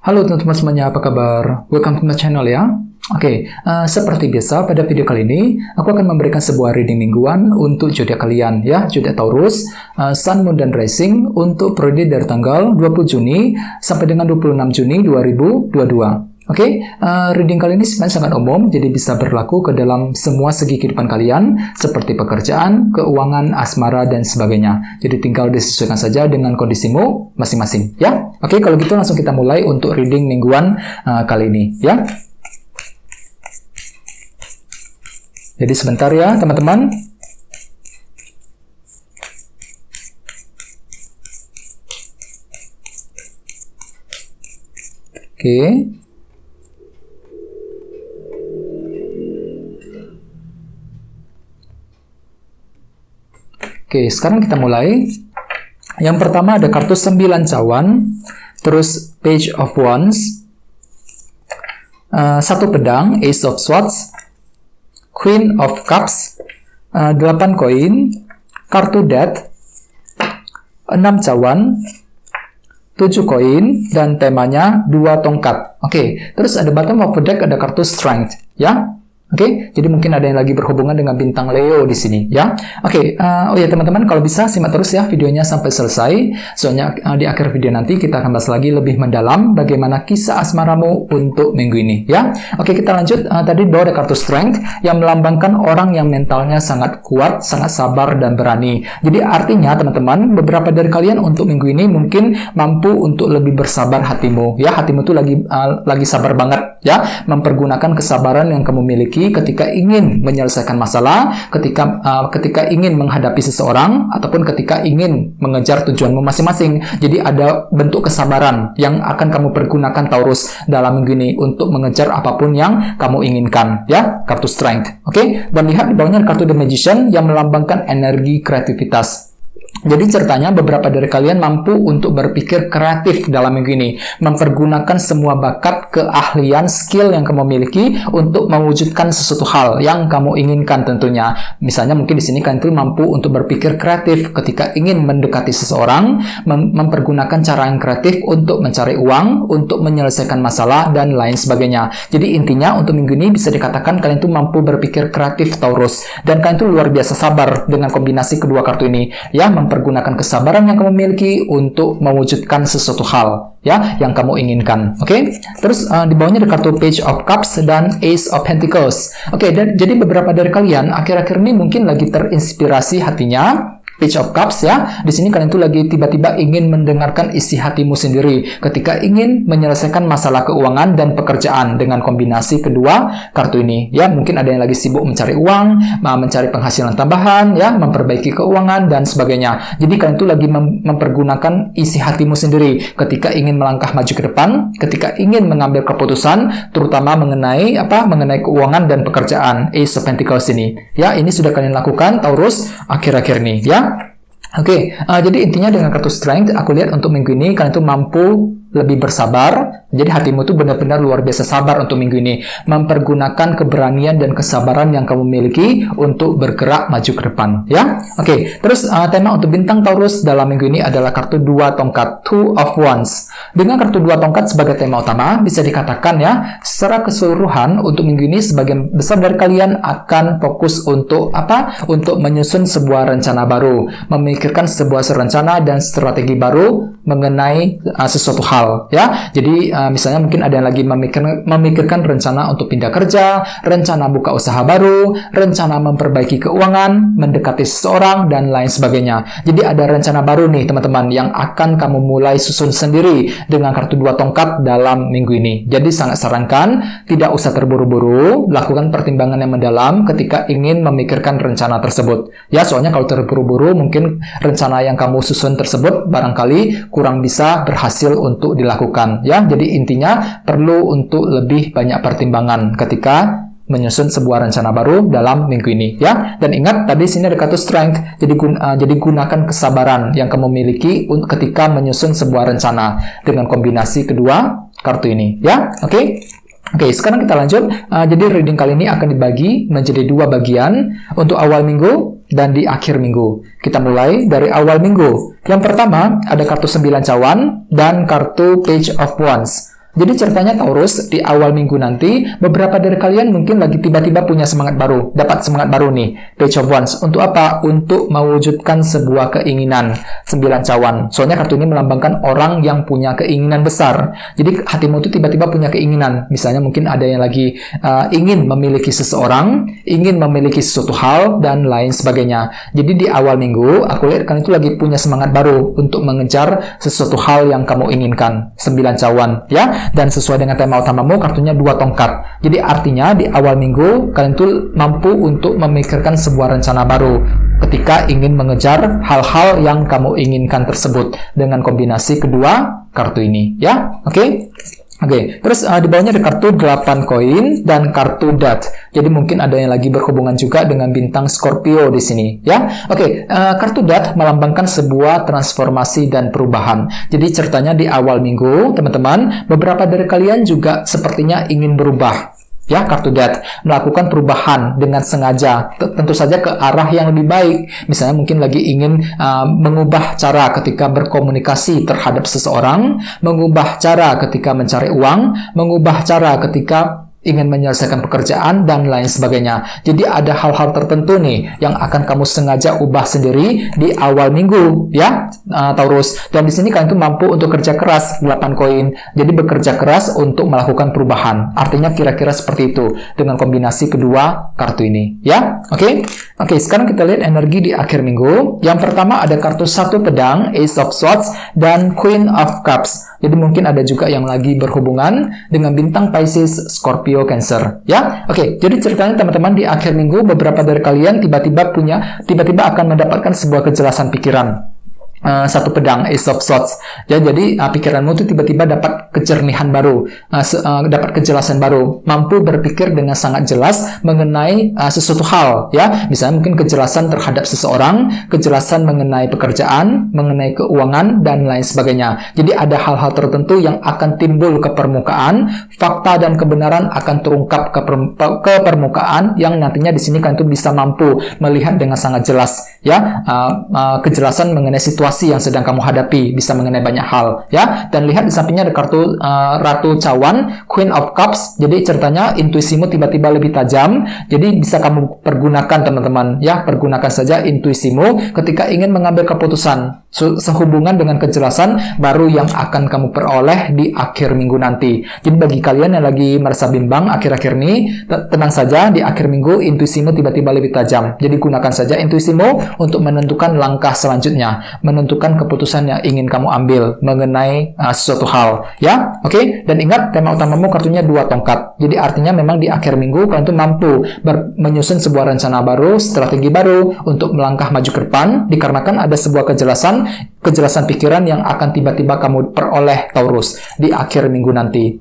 Halo teman-teman semuanya, apa kabar? Welcome to my channel ya. Seperti biasa pada video kali ini, aku akan memberikan sebuah reading mingguan untuk zodiak kalian ya, zodiak Taurus, Sun, Moon, dan Rising untuk periode dari tanggal 20 Juni sampai dengan 26 Juni 2022. Reading kali ini sebenarnya sangat umum, jadi bisa berlaku ke dalam semua segi kehidupan kalian, seperti pekerjaan, keuangan, asmara, dan sebagainya. Jadi tinggal disesuaikan saja dengan kondisimu masing-masing, ya. Kalau gitu langsung kita mulai untuk reading mingguan kali ini, ya. Jadi sebentar ya, teman-teman. Sekarang kita mulai. Yang pertama ada kartu 9 cawan, terus Page of Wands, 1 pedang, Ace of Swords, Queen of Cups, 8 koin, kartu Death, 6 cawan, 7 koin, dan temanya 2 tongkat. Terus ada bottom of the deck, ada kartu Strength, ya. Jadi mungkin ada yang lagi berhubungan dengan bintang Leo di sini, ya. Teman-teman, kalau bisa simak terus ya videonya sampai selesai. Soalnya di akhir video nanti kita akan bahas lagi lebih mendalam bagaimana kisah asmaramu untuk minggu ini, ya. Kita lanjut. Tadi bawa ada kartu Strength yang melambangkan orang yang mentalnya sangat kuat, sangat sabar dan berani. Jadi artinya teman-teman, beberapa dari kalian untuk minggu ini mungkin mampu untuk lebih bersabar hatimu, ya. Hatimu tuh lagi sabar banget, ya. Mempergunakan kesabaran yang kamu miliki ketika ingin menyelesaikan masalah, ketika ingin menghadapi seseorang, ataupun ketika ingin mengejar tujuanmu masing-masing. Jadi ada bentuk kesabaran yang akan kamu pergunakan Taurus dalam minggu ini untuk mengejar apapun yang kamu inginkan, ya. Kartu Strength. Dan lihat di bawahnya kartu The Magician yang melambangkan energi kreativitas. Jadi ceritanya beberapa dari kalian mampu untuk berpikir kreatif dalam minggu ini, mempergunakan semua bakat, keahlian, skill yang kamu miliki untuk mewujudkan sesuatu hal yang kamu inginkan tentunya. Misalnya mungkin di sini kalian tuh mampu untuk berpikir kreatif ketika ingin mendekati seseorang, mempergunakan cara yang kreatif untuk mencari uang, untuk menyelesaikan masalah, dan lain sebagainya. Jadi intinya untuk minggu ini bisa dikatakan kalian tuh mampu berpikir kreatif Taurus, dan kalian tuh luar biasa sabar dengan kombinasi kedua kartu ini, ya. Mempergunakan kesabaran yang kamu miliki untuk mewujudkan sesuatu hal, ya, yang kamu inginkan. Terus di bawahnya ada kartu Page of Cups dan Ace of Pentacles. Jadi beberapa dari kalian akhir-akhir ini mungkin lagi terinspirasi hatinya. Page of Cups, ya. Di sini kalian tuh lagi tiba-tiba ingin mendengarkan isi hatimu sendiri ketika ingin menyelesaikan masalah keuangan dan pekerjaan dengan kombinasi kedua kartu ini, ya. Mungkin ada yang lagi sibuk mencari uang, mencari penghasilan tambahan, ya, memperbaiki keuangan dan sebagainya. Jadi kalian tuh lagi mempergunakan isi hatimu sendiri ketika ingin melangkah maju ke depan, ketika ingin mengambil keputusan, terutama mengenai keuangan dan pekerjaan. Ace of Pentacles ini, ya, ini sudah kalian lakukan Taurus akhir-akhir ini, ya. Jadi intinya dengan kartu Strength, aku lihat untuk minggu ini kalian tuh mampu lebih bersabar. Jadi hatimu tuh benar-benar luar biasa sabar untuk minggu ini, mempergunakan keberanian dan kesabaran yang kamu miliki untuk bergerak maju ke depan, ya. Terus tema untuk bintang Taurus dalam minggu ini adalah kartu 2 tongkat, Two of Wands. Dengan kartu 2 tongkat sebagai tema utama, bisa dikatakan, ya, secara keseluruhan untuk minggu ini sebagian besar dari kalian akan fokus untuk untuk menyusun sebuah rencana baru, memikirkan sebuah rencana dan strategi baru mengenai sesuatu hal, ya. Jadi misalnya mungkin ada yang lagi memikirkan rencana untuk pindah kerja, rencana buka usaha baru, rencana memperbaiki keuangan, mendekati seseorang, dan lain sebagainya. Jadi ada rencana baru nih teman-teman yang akan kamu mulai susun sendiri dengan kartu 2 tongkat dalam minggu ini. Jadi sangat sarankan tidak usah terburu-buru, lakukan pertimbangan yang mendalam ketika ingin memikirkan rencana tersebut, ya. Soalnya kalau terburu-buru mungkin rencana yang kamu susun tersebut barangkali kurang bisa berhasil untuk dilakukan, ya. Jadi intinya perlu untuk lebih banyak pertimbangan ketika menyusun sebuah rencana baru dalam minggu ini, ya. Dan ingat tadi sini ada kartu Strength, jadi gunakan kesabaran yang kamu miliki ketika menyusun sebuah rencana dengan kombinasi kedua kartu ini, ya. Sekarang kita lanjut. Jadi reading kali ini akan dibagi menjadi 2 bagian untuk awal minggu dan di akhir minggu. Kita mulai dari awal minggu. Yang pertama ada kartu 9 cawan dan kartu Page of Wands. Jadi ceritanya Taurus, di awal minggu nanti, beberapa dari kalian mungkin lagi tiba-tiba punya semangat baru, dapat semangat baru nih, Page of Wands. Untuk apa? Untuk mewujudkan sebuah keinginan, 9 cawan. Soalnya kartu ini melambangkan orang yang punya keinginan besar. Jadi hatimu itu tiba-tiba punya keinginan. Misalnya mungkin ada yang lagi ingin memiliki seseorang, ingin memiliki sesuatu hal, dan lain sebagainya. Jadi di awal minggu, aku lihat kalian itu lagi punya semangat baru untuk mengejar sesuatu hal yang kamu inginkan, 9 cawan, ya. Dan sesuai dengan tema utamamu, kartunya 2 tongkat. Jadi artinya di awal minggu kalian tuh mampu untuk memikirkan sebuah rencana baru ketika ingin mengejar hal-hal yang kamu inginkan tersebut dengan kombinasi kedua kartu ini, ya. Oke, terus di bawahnya ada kartu 8 koin dan kartu Death. Jadi mungkin ada yang lagi berhubungan juga dengan bintang Scorpio di sini, ya. Kartu Death melambangkan sebuah transformasi dan perubahan. Jadi ceritanya di awal minggu, teman-teman, beberapa dari kalian juga sepertinya ingin berubah. Ya, kartu Death melakukan perubahan dengan sengaja, tentu saja ke arah yang lebih baik. Misalnya mungkin lagi ingin mengubah cara ketika berkomunikasi terhadap seseorang, mengubah cara ketika mencari uang, mengubah cara ketika ingin menyelesaikan pekerjaan, dan lain sebagainya. Jadi ada hal-hal tertentu nih yang akan kamu sengaja ubah sendiri di awal minggu, ya, Taurus. Dan di sini kalian tuh mampu untuk kerja keras, 8 koin. Jadi bekerja keras untuk melakukan perubahan. Artinya kira-kira seperti itu dengan kombinasi kedua kartu ini, ya. Oke, sekarang kita lihat energi di akhir minggu. Yang pertama ada kartu 1 pedang, Ace of Swords, dan Queen of Cups. Jadi mungkin ada juga yang lagi berhubungan dengan bintang Pisces, Scorpio, Cancer, ya. Jadi ceritanya teman-teman di akhir minggu beberapa dari kalian tiba-tiba akan mendapatkan sebuah kejelasan pikiran. 1 pedang, Ace of Swords. Ya, jadi pikiranmu tuh tiba-tiba dapat kejernihan baru, dapat kejelasan baru, mampu berpikir dengan sangat jelas mengenai sesuatu hal, ya. Misalnya mungkin kejelasan terhadap seseorang, kejelasan mengenai pekerjaan, mengenai keuangan, dan lain sebagainya. Jadi ada hal-hal tertentu yang akan timbul ke permukaan, fakta dan kebenaran akan terungkap ke permukaan, yang nantinya di sini kalian tuh bisa mampu melihat dengan sangat jelas, ya. Kejelasan mengenai situasi yang sedang kamu hadapi, bisa mengenai banyak hal, ya. Dan lihat di sampingnya ada kartu Ratu Cawan, Queen of Cups. Jadi ceritanya intuisimu tiba-tiba lebih tajam. Jadi bisa kamu pergunakan, teman-teman, ya. Pergunakan saja intuisimu ketika ingin mengambil keputusan sehubungan dengan kejelasan baru yang akan kamu peroleh di akhir minggu nanti. Jadi bagi kalian yang lagi merasa bimbang akhir-akhir ini, tenang saja, di akhir minggu intuisimu tiba-tiba lebih tajam. Jadi gunakan saja intuisimu untuk menentukan langkah selanjutnya, menentukan keputusan yang ingin kamu ambil mengenai sesuatu hal, ya. Dan ingat tema utamamu kartunya 2 tongkat. Jadi artinya memang di akhir minggu kalian tuh mampu menyusun sebuah rencana baru, strategi baru untuk melangkah maju ke depan, dikarenakan ada sebuah kejelasan pikiran yang akan tiba-tiba kamu peroleh, Taurus, di akhir minggu nanti.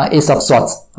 Ace of Swords.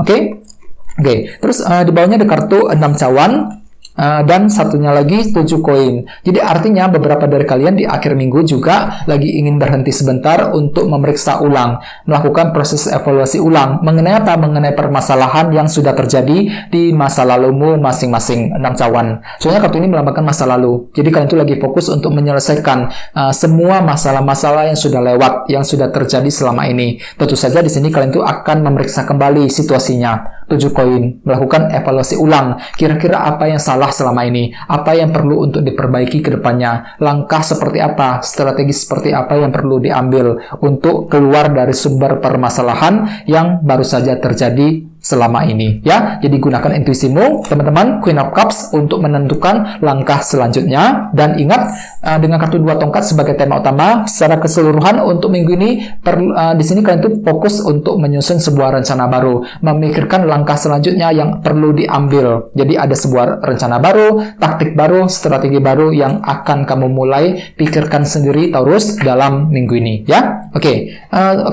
Terus di bawahnya ada kartu 6 cawan, dan satunya lagi 7 koin. Jadi artinya beberapa dari kalian di akhir minggu juga lagi ingin berhenti sebentar untuk memeriksa ulang, melakukan proses evaluasi ulang mengenai apa? Mengenai permasalahan yang sudah terjadi di masa lalumu masing-masing, 6 cawan. Soalnya kartu ini melambangkan masa lalu. Jadi kalian itu lagi fokus untuk menyelesaikan semua masalah-masalah yang sudah lewat, yang sudah terjadi selama ini. Tentu saja di sini kalian itu akan memeriksa kembali situasinya. 7 koin, melakukan evaluasi ulang. Kira-kira apa yang salah selama ini? Apa yang perlu untuk diperbaiki ke depannya? Langkah seperti apa? Strategi seperti apa yang perlu diambil untuk keluar dari sumber permasalahan yang baru saja terjadi selama ini, ya. Jadi gunakan intuisimu, teman-teman, Queen of Cups, untuk menentukan langkah selanjutnya. Dan ingat, dengan kartu 2 tongkat sebagai tema utama, secara keseluruhan untuk minggu ini, di sini kalian tuh fokus untuk menyusun sebuah rencana baru, memikirkan langkah selanjutnya yang perlu diambil. Jadi ada sebuah rencana baru, taktik baru, strategi baru yang akan kamu mulai pikirkan sendiri, Taurus, dalam minggu ini, ya.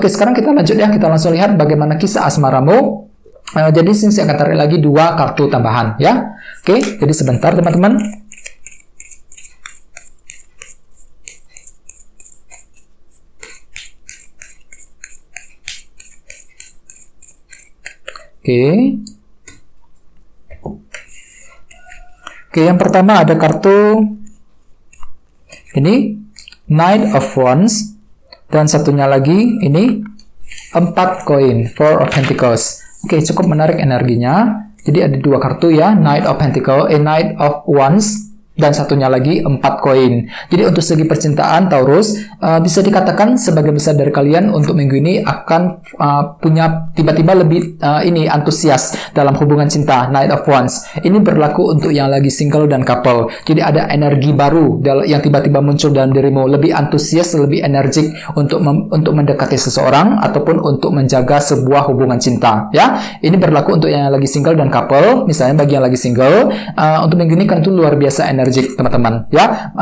Sekarang kita lanjut, ya. Kita langsung lihat bagaimana kisah asmaramu. Jadi sini saya akan tarik lagi 2 kartu tambahan, ya. Jadi sebentar, teman-teman. Yang pertama ada kartu ini, Knight of Wands, dan satunya lagi ini 4 koin, Four of Pentacles. Oke, cukup menarik energinya. Jadi ada 2 kartu ya, Knight of Pentacles, Knight of Wands, dan satunya lagi 4 koin. Jadi untuk segi percintaan Taurus, bisa dikatakan sebagian besar dari kalian untuk minggu ini akan punya tiba-tiba lebih antusias dalam hubungan cinta, Knight of Wands. Ini berlaku untuk yang lagi single dan couple. Jadi ada energi baru yang tiba-tiba muncul dalam dirimu, lebih antusias, lebih energik untuk mendekati seseorang ataupun untuk menjaga sebuah hubungan cinta. Ya, ini berlaku untuk yang lagi single dan couple. Misalnya bagi yang lagi single, untuk minggu ini kan itu luar biasa energi teman-teman ya,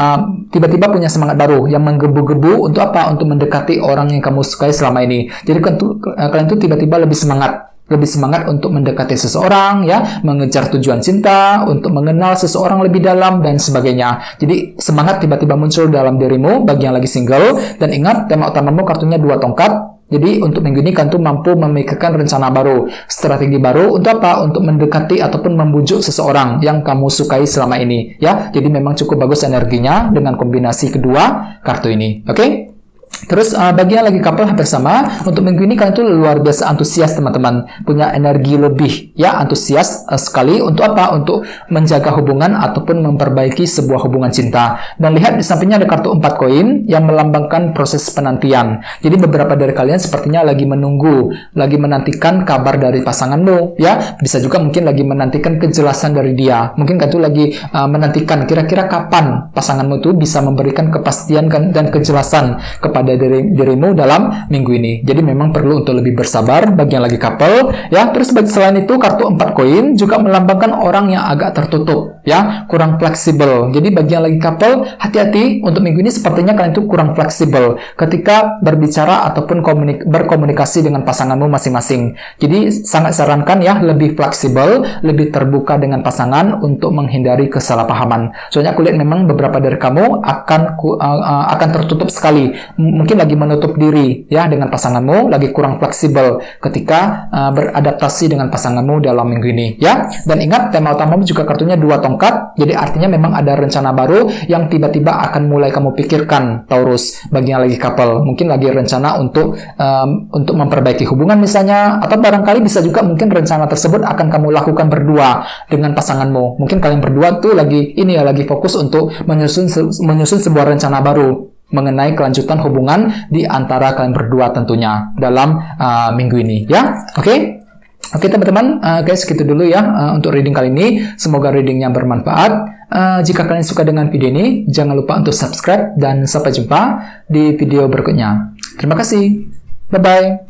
tiba-tiba punya semangat baru yang menggebu-gebu untuk apa? Untuk mendekati orang yang kamu sukai selama ini. Jadi kalian tuh tiba-tiba lebih semangat untuk mendekati seseorang ya, mengejar tujuan cinta, untuk mengenal seseorang lebih dalam dan sebagainya. Jadi semangat tiba-tiba muncul dalam dirimu bagi yang lagi single. Dan ingat, tema utamamu kartunya 2 tongkat. Jadi untuk minggu ini kan tuh mampu memikirkan rencana baru, strategi baru untuk apa? Untuk mendekati ataupun membujuk seseorang yang kamu sukai selama ini ya. Jadi memang cukup bagus energinya dengan kombinasi kedua kartu ini. Oke? Terus bagi yang lagi couple hampir sama. Untuk minggu ini kalian tuh luar biasa antusias teman-teman, punya energi lebih ya, antusias sekali untuk apa? Untuk menjaga hubungan ataupun memperbaiki sebuah hubungan cinta. Dan lihat di sampingnya ada kartu 4 koin yang melambangkan proses penantian. Jadi beberapa dari kalian sepertinya lagi menunggu, lagi menantikan kabar dari pasanganmu ya. Bisa juga mungkin lagi menantikan kejelasan dari dia. Mungkin kalian tuh lagi menantikan kira-kira kapan pasanganmu tuh bisa memberikan kepastian dan kejelasan kepada dirimu dalam minggu ini. Jadi memang perlu untuk lebih bersabar bagi yang lagi couple ya. Terus selain itu kartu 4 koin juga melambangkan orang yang agak tertutup ya, kurang fleksibel. Jadi bagi yang lagi couple, hati-hati untuk minggu ini sepertinya kalian itu kurang fleksibel ketika berbicara ataupun berkomunikasi dengan pasanganmu masing-masing. Jadi sangat sarankan ya, lebih fleksibel, lebih terbuka dengan pasangan untuk menghindari kesalahpahaman. Soalnya aku lihat memang beberapa dari kamu akan tertutup sekali. Mungkin lagi menutup diri ya dengan pasanganmu, lagi kurang fleksibel ketika beradaptasi dengan pasanganmu dalam minggu ini ya. Dan ingat, tema utamamu juga kartunya 2 tongkat. Jadi artinya memang ada rencana baru yang tiba-tiba akan mulai kamu pikirkan Taurus bagi yang lagi couple. Mungkin lagi rencana untuk memperbaiki hubungan misalnya, atau barangkali bisa juga mungkin rencana tersebut akan kamu lakukan berdua dengan pasanganmu. Mungkin kalian berdua tuh lagi fokus untuk menyusun sebuah rencana baru mengenai kelanjutan hubungan di antara kalian berdua tentunya dalam minggu ini ya. Oke teman-teman, guys, segitu dulu ya untuk reading kali ini. Semoga readingnya bermanfaat. Jika kalian suka dengan video ini, jangan lupa untuk subscribe dan sampai jumpa di video berikutnya. Terima kasih. Bye-bye.